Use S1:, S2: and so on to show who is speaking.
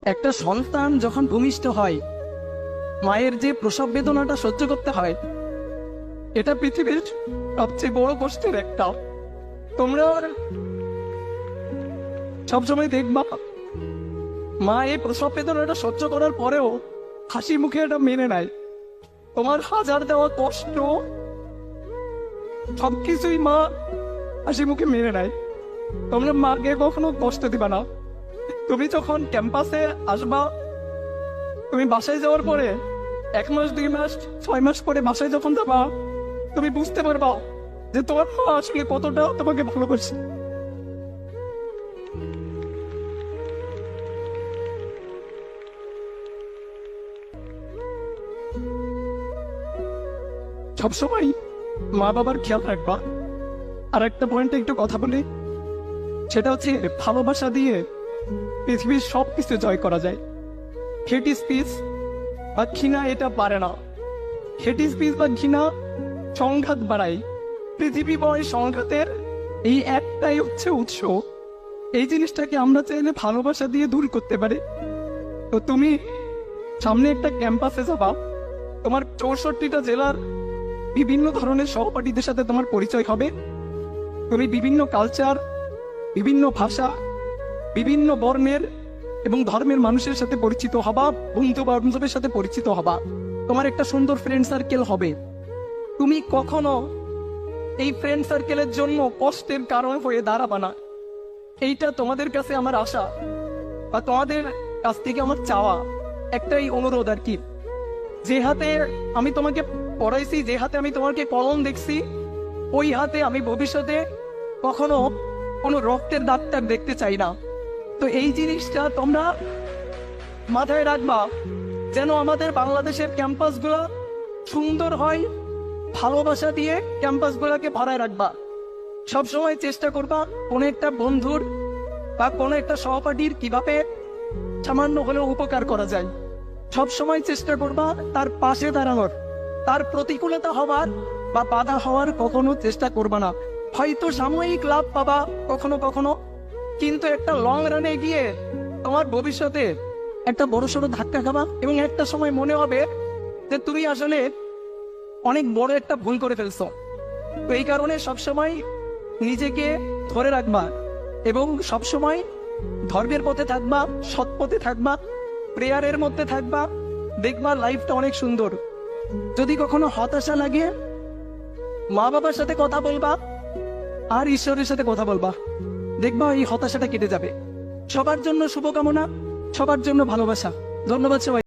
S1: একটা সন্তান যখন ভূমিষ্ঠ হয়, মায়ের যে প্রসব বেদনাটা সহ্য করতে হয়, এটা পৃথিবীর সবচেয়ে বড় কষ্টের একটা। তোমরা সবসময় দেখবা মা এই প্রসব বেদনাটা সহ্য করার পরেও হাসি মুখে এটা মেনে নেয়। তোমার হাজার দেওয়া কষ্ট সবকিছুই মা হাসি মুখে মেনে নেয়। তোমরা মাকে কখনো কষ্ট দিবা না। তুমি যখন ক্যাম্পাসে আসবা, তুমি বাসায় যাওয়ার পরে 1 মাস 2 মাস 6 মাস পরে বাসায় যখন যাবা, তুমি বুঝতে পারবা যে তোমার মা আসলে কতটা তোমাকে ভালোবাসে। সবসময় মা বাবার খেয়াল রাখবা। আর একটা পয়েন্টে একটু কথা বলি, সেটা হচ্ছে ভালোবাসা দিয়ে পৃথিবীর সবকিছু জয় করা যায়। হেট স্পিচ বা ঘৃণা এটা পারে না। হেট স্পিচ বা ঘৃণা সংঘাত বাড়ায়। পৃথিবীময় সংঘাতের এই একটাই হচ্ছে উৎস। এই জিনিসটাকে আমরা চাইলে ভালোবাসা দিয়ে দূর করতে পারি। তো তুমি সামনে একটা ক্যাম্পাসে যাবা, তোমার 64টা জেলার বিভিন্ন ধরনের সহপাঠীদের সাথে তোমার পরিচয় হবে। তুমি বিভিন্ন কালচার, বিভিন্ন ভাষা, বিভিন্ন বর্ণের এবং ধর্মের মানুষের সাথে পরিচিত হবা, বন্ধু বান্ধবের সাথে পরিচিত হবা। তোমার একটা সুন্দর ফ্রেন্ড সার্কেল হবে। তুমি কখনো এই ফ্রেন্ড সার্কেলের জন্য কষ্টের কারণ হয়ে দাঁড়াবা না। এইটা তোমাদের কাছে আমার আশা বা তোমাদের কাছ থেকে আমার চাওয়া, একটাই অনুরোধ আর কি। যে হাতে আমি তোমাকে পড়াইছি, যে হাতে আমি তোমাকে কলম দেখছি, ওই হাতে আমি ভবিষ্যতে কখনো কোনো রক্তের দাগটার দেখতে চাই না। তো এই জিনিসটা তোমরা মাথায় রাখবা, যেন আমাদের বাংলাদেশের ক্যাম্পাসগুলো সুন্দর হয়। ভালোবাসা দিয়ে ক্যাম্পাসগুলোকে ভরায় রাখবা। সবসময় চেষ্টা করবা কোনো একটা বন্ধুর বা কোনো একটা সহপাঠীর কিভাবে সামান্য হলেও উপকার করা যায়। সবসময় চেষ্টা করবা তার পাশে দাঁড়ানোর, তার প্রতিকূলতা হবার বা বাধা হওয়ার কখনো চেষ্টা করবা না। হয়তো সাময়িক লাভ পাবা কখনো কখনো, কিন্তু একটা লং রানে গিয়ে তোমার ভবিষ্যতে একটা বড়সড় ধাক্কা খাবা এবং একটা সময় মনে হবে যে তুমি আসলে অনেক বড় একটা ভুল করে ফেলছো। তো এই কারণে সবসময় নিজেকে ধরে রাখবা এবং সবসময় ধর্মের পথে থাকবা, সৎ পথে থাকবা, প্রেয়ারের মধ্যে থাকবা। দেখবা লাইফটা অনেক সুন্দর। যদি কখনো হতাশা লাগে, মা বাবার সাথে কথা বলবা আর ঈশ্বরের সাথে কথা বলবা, দেখবা এই হতাশাটা কেটে যাবে। সবার জন্য শুভকামনা, সবার জন্য ভালোবাসা। ধন্যবাদ সবাই।